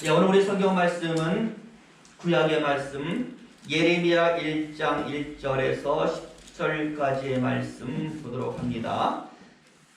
오늘 우리 성경 말씀은 구약의 말씀 예레미야 1장 1절에서 10절까지의 말씀 보도록 합니다.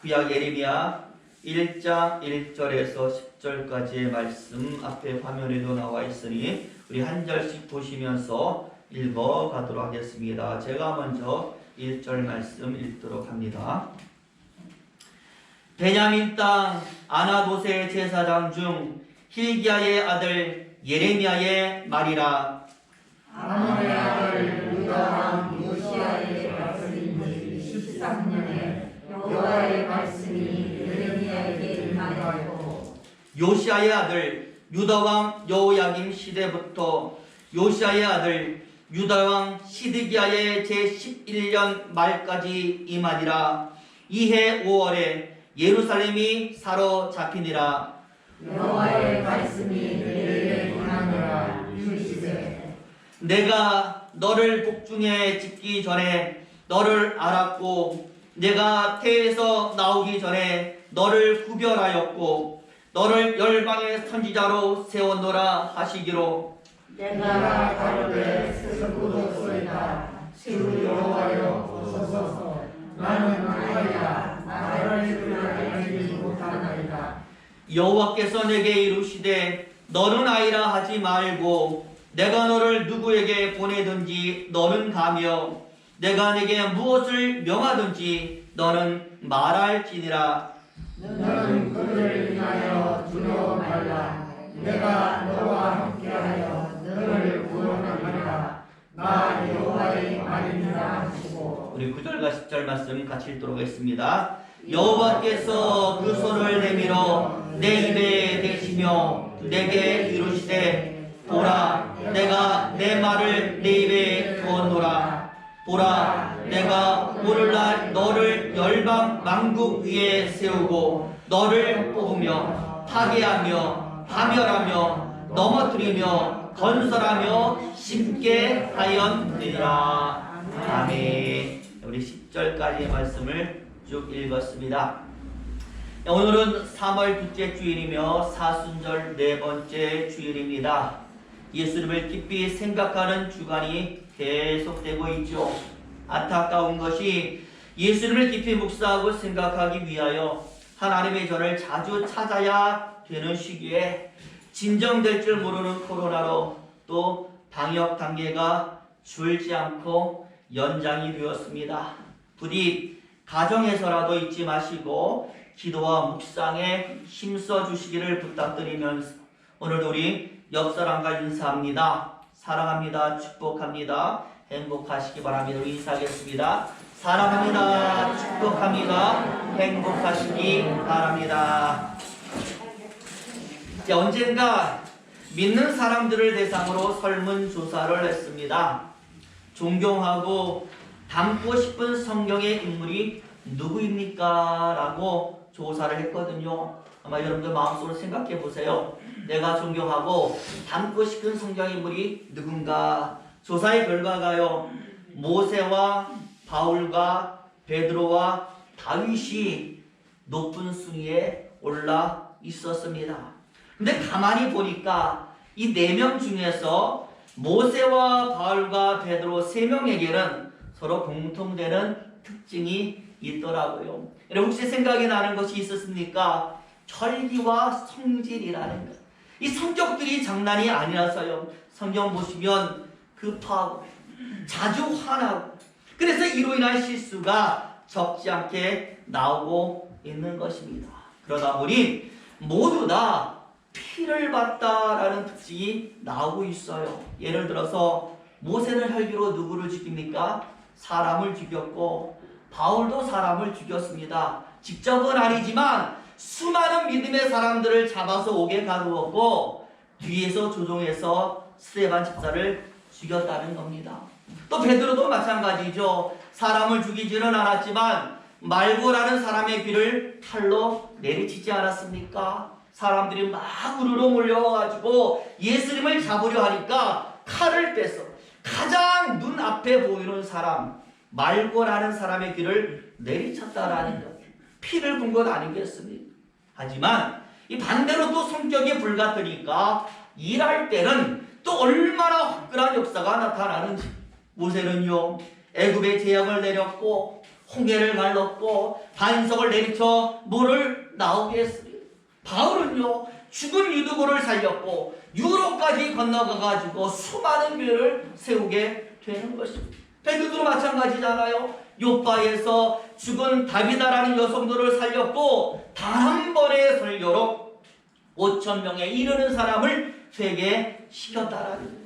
구약 예레미야 1장 1절에서 10절까지의 말씀 앞에 화면에도 나와 있으니 우리 한 절씩 보시면서 읽어가도록 하겠습니다. 제가 먼저 1절 말씀 읽도록 합니다. 베냐민 땅 아나도세 제사장 중 hil기야의 아들 예레미야의 말이라. 아몬의 아들 유다 왕 요시야의 말씀이 13년에 여호와의 말씀이 예레미야에게 임하였고, 요시야의 아들 유다 왕 여호야김 시대부터 요시야의 아들 유다 왕 시드기야의 제11년 말까지 임하니라. 이해 5월에 예루살렘이 사로잡히니라. 여호와의 말씀이 내게 임하니라. 이르시되 내가 너를 복중에 짓기 전에 너를 알았고, 내가 태에서 나오기 전에 너를 구별하였고, 너를 열방의 선지자로 세웠노라 하시기로. 내가 가로되 스스로소이다. 주 여호와여 오소서. 나는 아이라 나를 알지 못하나이다. 여호와께서 내게 이르시되 너는 아이라 하지 말고 내가 너를 누구에게 보내든지 너는 가며 내가 내게 무엇을 명하든지 너는 말할지니라. 너는 그를 인하여 두려워 말라. 내가 너와 함께하여 너를 구원하리라. 나 여호와의 말이니라 하시고. 우리 9절과 10절 말씀 같이 읽도록 하겠습니다. 여호와께서 그 손을 내밀어 내 입에 대시며 내게 이르시되 보라, 내가 내 말을 내 입에 두었노라. 보라, 내가 오늘날 너를 열방 만국 위에 세우고 너를 뽑으며 파괴하며 파멸하며 넘어뜨리며 건설하며 심게 하였느니라. 아멘. 우리 10절까지의 말씀을 쭉 읽었습니다. 오늘은 3월 둘째 주일이며 사순절 네 번째 주일입니다. 예수님을 깊이 생각하는 주간이 계속되고 있죠. 안타까운 것이 예수님을 깊이 묵상하고 생각하기 위하여 하나님의 전을 자주 찾아야 되는 시기에 진정될 줄 모르는 코로나로 또 방역 단계가 줄지 않고 연장이 되었습니다. 부디 가정에서라도 잊지 마시고 기도와 묵상에 힘써 주시기를 부탁드리면서 오늘도 우리 옆사람과 인사합니다. 사랑합니다. 축복합니다. 행복하시기 바랍니다. 우리 인사하겠습니다. 사랑합니다. 축복합니다. 행복하시기 바랍니다. 언젠가 믿는 사람들을 대상으로 설문조사를 했습니다. 존경하고 닮고 싶은 성경의 인물이 누구입니까? 라고 조사를 했거든요. 아마 여러분들 마음속으로 생각해 보세요. 내가 존경하고 닮고 싶은 성경 인물이 누군가? 조사의 결과가요, 모세와 바울과 베드로와 다윗이 높은 순위에 올라 있었습니다. 근데 가만히 보니까 이 4명 중에서 모세와 바울과 베드로 3명에게는 서로 공통되는 특징이 있더라고요. 여러분 혹시 생각이 나는 것이 있었습니까? 철기와 성질이라는 것. 이 성격들이 장난이 아니라서요. 성경 보시면 급하고 자주 화나고 그래서 이로 인한 실수가 적지 않게 나오고 있는 것입니다. 그러다 보니 모두 다 피를 봤다라는 특징이 나오고 있어요. 예를 들어서 모세는 혈기로 누구를 죽입니까? 사람을 죽였고 바울도 사람을 죽였습니다. 직접은 아니지만 수많은 믿음의 사람들을 잡아서 옥에 가두었고 뒤에서 조종해서 스데반 집사를 죽였다는 겁니다. 또 베드로도 마찬가지죠. 사람을 죽이지는 않았지만 말고라는 사람의 귀를 칼로 내리치지 않았습니까? 사람들이 막 우르르 몰려와가지고 예수님을 잡으려 하니까 칼을 떼서 가장 눈앞에 보이는 사람 말고라는 사람의 귀를 내리쳤다라는 것, 피를 본 것 아니겠습니까? 하지만 이 반대로 또 성격이 불같으니까 일할 때는 또 얼마나 화끈한 역사가 나타나는지. 모세는요, 애굽에 재앙을 내렸고 홍해를 갈랐고 반석을 내리쳐 물을 나오게 했으니, 바울은요 죽은 유두고를 살렸고 유로까지 건너가가지고 수많은 교회를 세우게 되는 것입니다. 베드로도 마찬가지잖아요. 요바에서 죽은 다비다라는 여성들을 살렸고 단 한 번의 설교로 5,000명에 이르는 사람을 회개시켰다라는.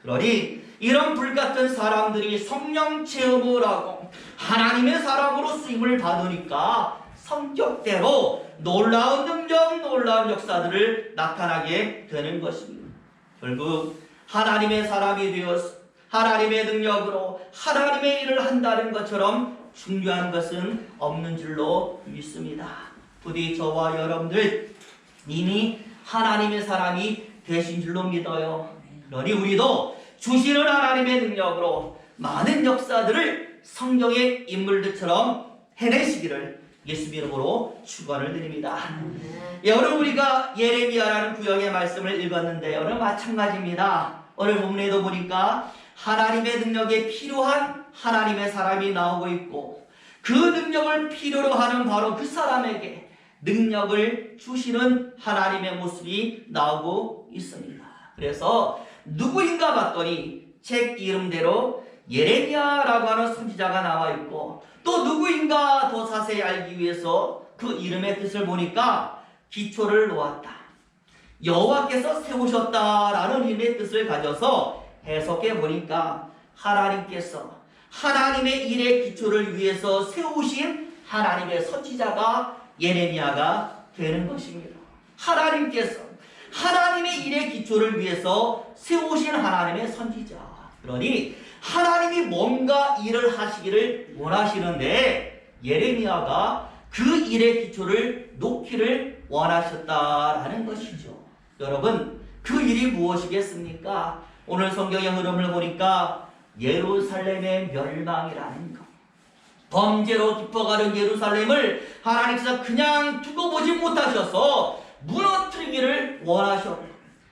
그러니 이런 불같은 사람들이 성령 체험을 하고 하나님의 사람으로 쓰임을 받으니까 성격대로 놀라운 능력, 놀라운 역사들을 나타나게 되는 것입니다. 결국 하나님의 사람이 되어서 하나님의 능력으로 하나님의 일을 한다는 것처럼 중요한 것은 없는 줄로 믿습니다. 부디 저와 여러분들 이미 하나님의 사람이 되신 줄로 믿어요. 그러니 우리도 주시는 하나님의 능력으로 많은 역사들을 성경의 인물들처럼 해내시기를 예수 이름으로 축원을 드립니다. 오늘 우리가 예레미야라는 구역의 말씀을 읽었는데 오늘 마찬가지입니다. 오늘 본문에도 보니까 하나님의 능력에 필요한 하나님의 사람이 나오고 있고 그 능력을 필요로 하는 바로 그 사람에게 능력을 주시는 하나님의 모습이 나오고 있습니다. 그래서 누구인가 봤더니 책 이름대로 예레미야라고 하는 선지자가 나와 있고, 또 누구인가 더 자세히 알기 위해서 그 이름의 뜻을 보니까 기초를 놓았다, 여호와께서 세우셨다라는 의미의 뜻을 가져서 해석해 보니까 하나님께서 하나님의 일의 기초를 위해서 세우신 하나님의 선지자가 예레미야가 되는 것입니다. 하나님께서 하나님의 일의 기초를 위해서 세우신 하나님의 선지자. 그러니 하나님이 뭔가 일을 하시기를 원하시는데 예레미야가 그 일의 기초를 놓기를 원하셨다라는 것이죠. 여러분, 그 일이 무엇이겠습니까? 오늘 성경의 흐름을 보니까 예루살렘의 멸망이라는 것, 범죄로 깊어가는 예루살렘을 하나님께서 그냥 두고 보지 못하셔서 무너뜨리기를 원하셨고,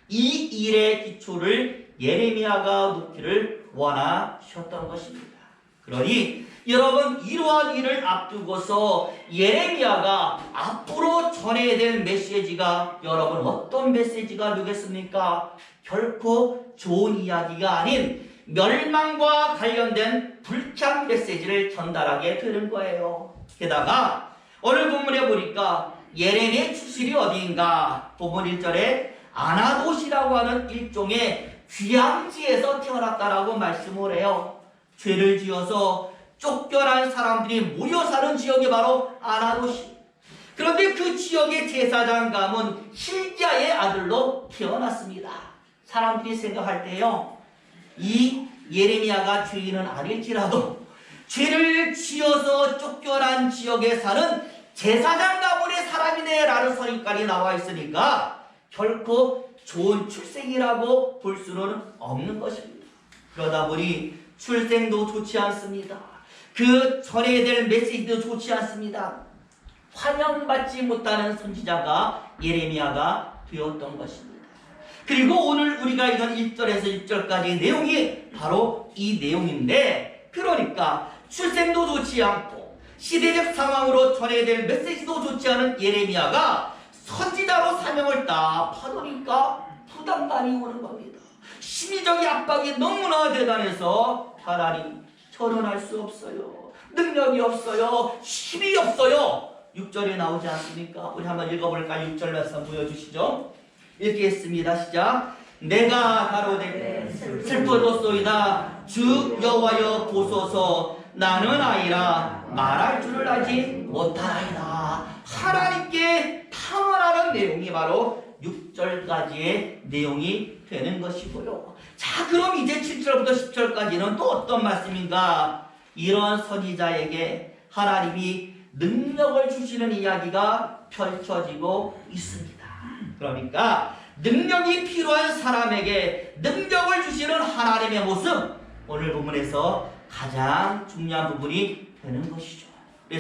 이 일의 기초를 예레미야가 놓기를 원하셨던 것입니다. 그러니 여러분, 이러한 일을 앞두고서 예레미야가 앞으로 전해야 될 메시지가 여러분 어떤 메시지가 되겠습니까? 결코 좋은 이야기가 아닌 멸망과 관련된 불쾌한 메시지를 전달하게 되는 거예요. 게다가 오늘 본문에 보니까 예레미야의 출신이 어디인가? 본문 1절에 아나도시라고 하는 일종의 귀향지에서 태어났다라고 말씀을 해요. 죄를 지어서 쫓겨난 사람들이 모여 사는 지역이 바로 아나도시. 그런데 그 지역의 제사장 가문 hilkiah의 아들로 태어났습니다. 사람들이 생각할 때요, 이 예레미야가 죄인은 아닐지라도 죄를 지어서 쫓겨난 지역에 사는 제사장 가문의 사람이네 라는 선입관이 나와 있으니까 결코 좋은 출생이라고 볼 수는 없는 것입니다. 그러다 보니 출생도 좋지 않습니다. 그 전해야 될 메시지도 좋지 않습니다. 환영받지 못하는 선지자가 예레미야가 되었던 것입니다. 그리고 오늘 우리가 읽은 1절에서 6절까지의 내용이 바로 이 내용인데, 그러니까 출생도 좋지 않고 시대적 상황으로 전해야 될 메시지도 좋지 않은 예레미야가 선지자로 사명을 딱 받으니까 부담감이 오는 겁니다. 심리적인 압박이 너무나 대단해서 하나님, 저는 할 수 없어요. 능력이 없어요. 힘이 없어요. 6절에 나오지 않습니까? 우리 한번 읽어볼까요? 6절 말씀 보여주시죠. 읽겠습니다. 시작. 내가 가로되 슬퍼졌소이다. 주 여호와여 보소서. 나는 아이라 말할 줄을 알지 못하나이다. 하나님께 탐험하는 내용이 바로 6절까지의 내용이 되는 것이고요. 자, 그럼 이제 7절부터 10절까지는 또 어떤 말씀인가? 이런 선지자에게 하나님이 능력을 주시는 이야기가 펼쳐지고 있습니다. 그러니까 능력이 필요한 사람에게 능력을 주시는 하나님의 모습, 오늘 본문에서 가장 중요한 부분이 되는 것이죠.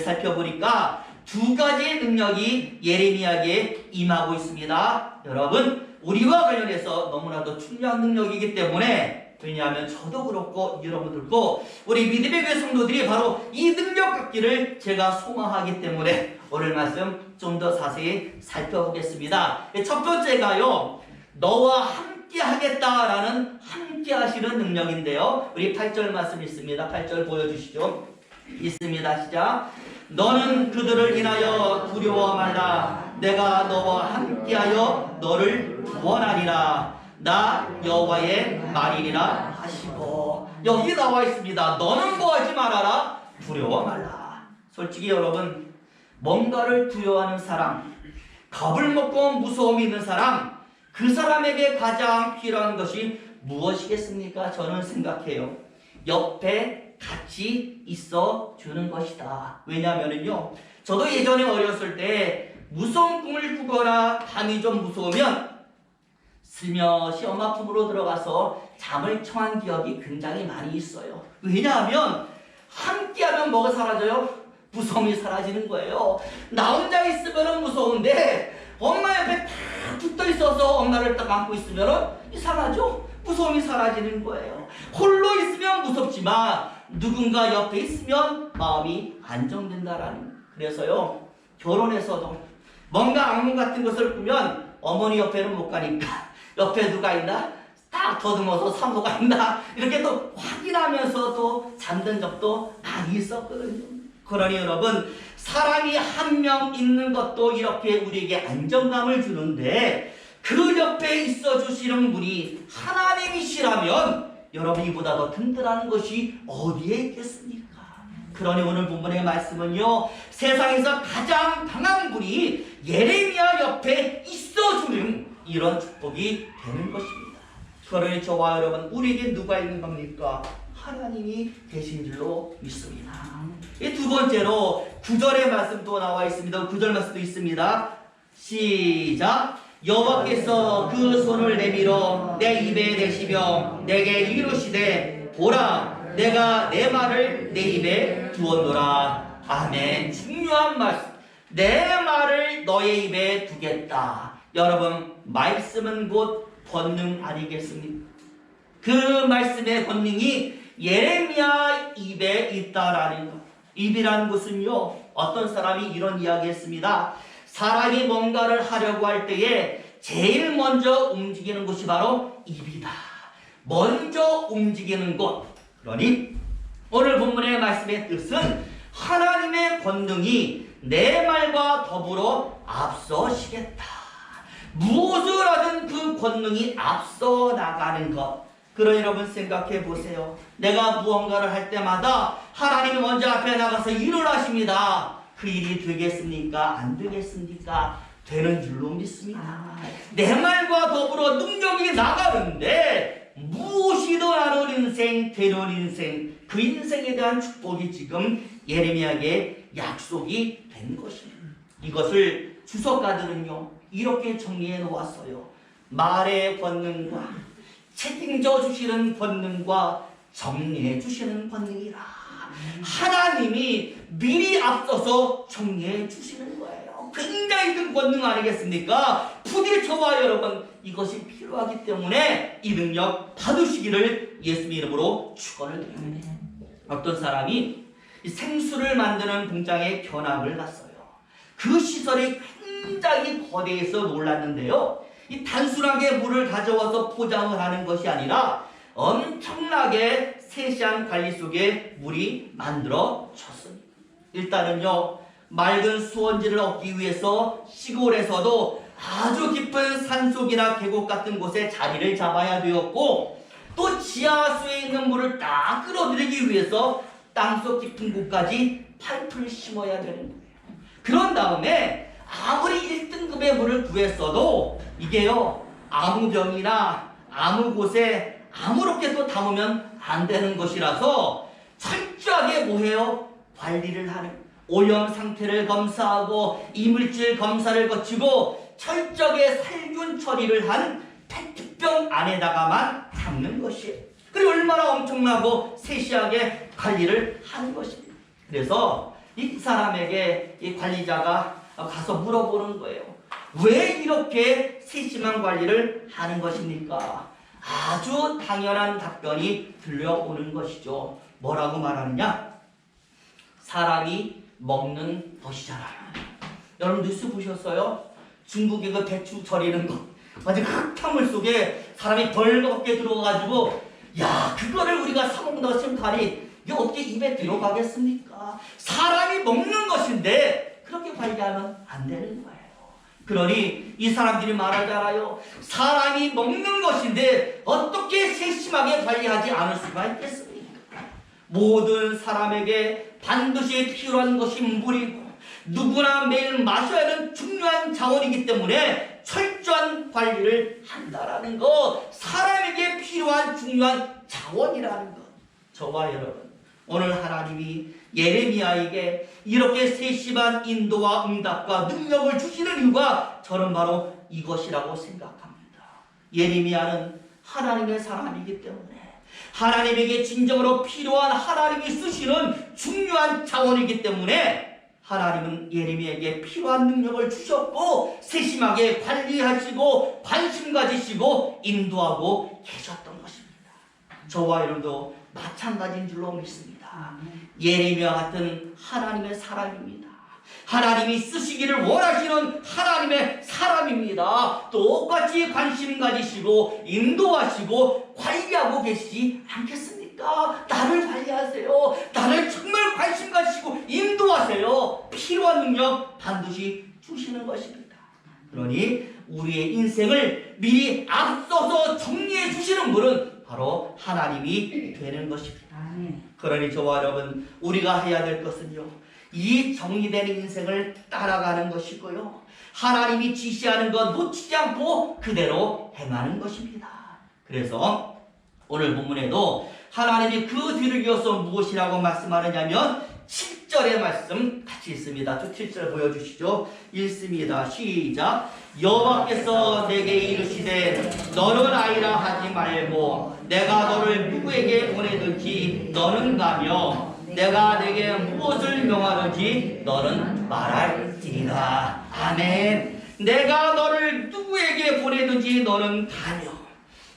살펴보니까 두 가지의 능력이 예레미야에게 임하고 있습니다. 여러분, 우리와 관련해서 너무나도 중요한 능력이기 때문에, 왜냐하면 저도 그렇고 여러분도 그렇고 우리 믿음의 교회 성도들이 바로 이 능력 갖기를 제가 소망하기 때문에 오늘 말씀 좀 더 자세히 살펴보겠습니다. 첫 번째가요, 너와 함께 하겠다라는 함께 하시는 능력인데요. 우리 8절 말씀 있습니다. 8절 보여주시죠. 있습니다. 시작. 너는 그들을 인하여 두려워 말라. 내가 너와 함께하여 너를 구원하리라. 나 여호와의 말이리라 하시고, 여기 나와 있습니다. 너는 뭐하지 말아라. 두려워 말라. 솔직히 여러분, 뭔가를 두려워하는 사람, 겁을 먹고 무서움이 있는 사람, 그 사람에게 가장 필요한 것이 무엇이겠습니까? 저는 생각해요, 옆에 같이 있어 주는 것이다. 왜냐하면요, 저도 예전에 어렸을 때 무서운 꿈을 꾸거나 밤이 좀 무서우면 슬며시 엄마 품으로 들어가서 잠을 청한 기억이 굉장히 많이 있어요. 왜냐하면 함께하면 뭐가 사라져요? 무서움이 사라지는 거예요. 나 혼자 있으면 무서운데 엄마 옆에 딱 붙어 있어서 엄마를 딱 안고 있으면 이상하죠? 무서움이 사라지는 거예요. 홀로 있으면 무섭지만 누군가 옆에 있으면 마음이 안정된다라는. 그래서요, 결혼해서도 뭔가 악몽 같은 것을 꾸면 어머니 옆에는 못 가니까 옆에 누가 있나? 딱 더듬어서 사모가 있나? 이렇게 또 확인하면서 또 잠든 적도 많이 있었거든요. 그러니 여러분, 사람이 한 명 있는 것도 이렇게 우리에게 안정감을 주는데 그 옆에 있어 주시는 분이 하나님이시라면 여러분, 이보다 더 든든한 것이 어디에 있겠습니까? 그러니 오늘 본문의 말씀은요, 세상에서 가장 강한 분이 예레미야 옆에 있어주는 이런 축복이 되는 것입니다. 그러니 저와 여러분, 우리에게 누가 있는 겁니까? 하나님이 계신 줄로 믿습니다. 이 두 번째로 9절의 말씀도 나와 있습니다. 9절 말씀도 있습니다. 시작. 여호와께서 그 손을 내밀어 내 입에 대시며 내게 이르시되 보라, 내가 내 말을 내 입에 두었노라. 아멘. 중요한 말씀. 내 말을 너의 입에 두겠다. 여러분, 말씀은 곧 권능 아니겠습니까? 그 말씀의 권능이 예레미야 입에 있다라는 것. 입이란 것은요, 어떤 사람이 이런 이야기 했습니다. 사람이 뭔가를 하려고 할 때에 제일 먼저 움직이는 곳이 바로 입이다. 먼저 움직이는 곳. 그러니 오늘 본문의 말씀의 뜻은 하나님의 권능이 내 말과 더불어 앞서시겠다. 무엇을 하든 그 권능이 앞서 나가는 것. 그러니 여러분, 생각해 보세요. 내가 무언가를 할 때마다 하나님이 먼저 앞에 나가서 일을 하십니다. 그 일이 되겠습니까? 안 되겠습니까? 되는 줄로 믿습니다. 내 말과 더불어 능력이 나가는데 무엇이든 하는 인생, 되는 인생, 그 인생에 대한 축복이 지금 예레미야에게 약속이 된 것입니다. 이것을 주석가들은요, 이렇게 정리해 놓았어요. 말의 권능과 책임져 주시는 권능과 정리해 주시는 권능이라. 하나님이 미리 앞서서 정리해 주시는 거예요. 굉장히 큰 권능 아니겠습니까? 부디 저와 여러분, 이것이 필요하기 때문에 이 능력 받으시기를 예수님 이름으로 축원을 드립니다. 어떤 사람이 생수를 만드는 공장에 견학을 갔어요. 그 시설이 굉장히 거대해서 놀랐는데요, 이 단순하게 물을 가져와서 포장을 하는 것이 아니라 엄청나게 세시한 관리 속에 물이 만들어졌습니다. 일단은요, 맑은 수원지를 얻기 위해서 시골에서도 아주 깊은 산속이나 계곡 같은 곳에 자리를 잡아야 되었고, 또 지하수에 있는 물을 딱 끌어들이기 위해서 땅속 깊은 곳까지 파이프를 심어야 되는 거예요. 그런 다음에 아무리 1등급의 물을 구했어도 이게요, 아무 병이나 아무 곳에 아무렇게 또 담으면 안 되는 것이라서 철저하게 뭐해요? 관리를 하는, 오염 상태를 검사하고 이물질 검사를 거치고 철저하게 살균 처리를 한 페트병 안에다가만 담는 것이에요. 그리고 얼마나 엄청나고 세시하게 관리를 하는 것입니다. 그래서 이 사람에게 이 관리자가 가서 물어보는 거예요. 왜 이렇게 세심한 관리를 하는 것입니까? 아주 당연한 답변이 들려오는 것이죠. 뭐라고 말하느냐? 사람이 먹는 것이잖아요. 여러분 뉴스 보셨어요? 중국의 그 배추 절이는 거, 아주 흙탕물 속에 사람이 벌겋게 들어가가지고, 야, 그거를 우리가 사 먹는다고 생각하니 이게 어떻게 입에 들어가겠습니까? 사람이 먹는 것인데 그렇게 관리하면 안 되는 거예요. 그러니 이 사람들이 말하잖아요. 사람이 먹는 것인데 어떻게 세심하게 관리하지 않을 수가 있겠습니까? 모든 사람에게 반드시 필요한 것이 물이고, 누구나 매일 마셔야 하는 중요한 자원이기 때문에 철저한 관리를 한다라는 것, 사람에게 필요한 중요한 자원이라는 것. 저와 여러분, 오늘 하나님이 예레미야에게 이렇게 세심한 인도와 응답과 능력을 주시는 이유가 저는 바로 이것이라고 생각합니다. 예레미야는 하나님의 사람이기 때문에 하나님에게 진정으로 필요한 하나님이 쓰시는 중요한 자원이기 때문에 하나님은 예레미야에게 필요한 능력을 주셨고 세심하게 관리하시고 관심 가지시고 인도하고 계셨던 것입니다. 저와 여러분도 마찬가지인 줄로 믿습니다. 예레미야 같은 하나님의 사람입니다. 하나님이 쓰시기를 원하시는 하나님의 사람입니다. 똑같이 관심 가지시고 인도하시고 관리하고 계시지 않겠습니까? 나를 관리하세요. 나를 정말 관심 가지시고 인도하세요. 필요한 능력 반드시 주시는 것입니다. 그러니 우리의 인생을 미리 앞서서 정리해 주시는 분은 바로 하나님이 되는 것입니다. 그러니 저와 여러분, 우리가 해야 될 것은요, 이 정리된 인생을 따라가는 것이고요, 하나님이 지시하는 것 놓치지 않고 그대로 행하는 것입니다. 그래서 오늘 본문에도 하나님이 그 뒤를 이어서 무엇이라고 말씀하느냐면 7절의 말씀 같이 있습니다. 또 7절 보여주시죠. 읽습니다. 시작. 여호와께서 내게 이르시되 너는 아니라 하지 말고 내가 너를 누구에게 보내든지 너는 가며 내가 내게 무엇을 명하든지 너는 말할지니라. 아멘. 내가 너를 누구에게 보내든지 너는 가며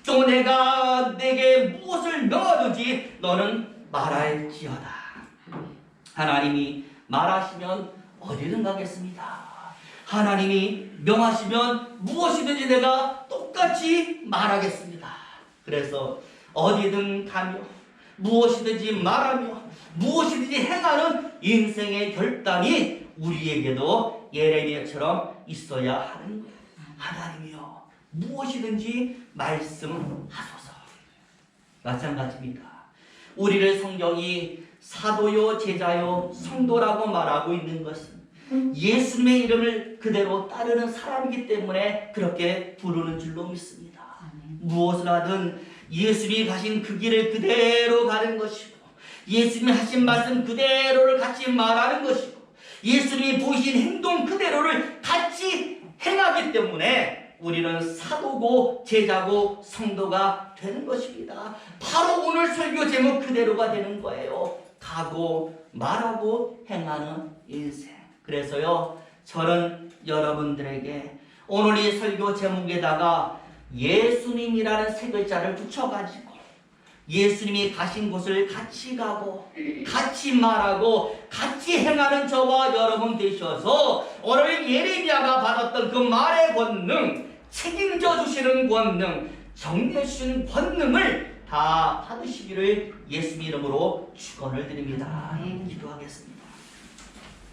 또 내가 내게 무엇을 명하든지 너는 말할지어다. 하나님이 말하시면 어디든 가겠습니다. 하나님이 명하시면 무엇이든지 내가 똑같이 말하겠습니다. 그래서 어디든 가며 무엇이든지 말하며 무엇이든지 행하는 인생의 결단이 우리에게도 예레미야처럼 있어야 하는 거예요. 하나님이여 무엇이든지 말씀하소서. 마찬가지입니다. 우리를 성경이 사도요, 제자요, 성도라고 말하고 있는 것은 예수님의 이름을 그대로 따르는 사람이기 때문에 그렇게 부르는 줄로 믿습니다. 무엇을 하든 예수님이 가신 그 길을 그대로 가는 것이고, 예수님이 하신 말씀 그대로를 같이 말하는 것이고, 예수님이 보이신 행동 그대로를 같이 행하기 때문에 우리는 사도고 제자고 성도가 되는 것입니다. 바로 오늘 설교 제목 그대로가 되는 거예요. 가고 말하고 행하는 인생. 그래서요, 저는 여러분들에게 오늘 이 설교 제목에다가 예수님이라는 세 글자를 붙여가지고 예수님이 가신 곳을 같이 가고 같이 말하고 같이 행하는 저와 여러분 되셔서 오늘 예레미야가 받았던 그 말의 권능, 책임져 주시는 권능, 정리해 주시는 권능을 다 받으시기를 예수님 이름으로 축원을 드립니다. 기도하겠습니다.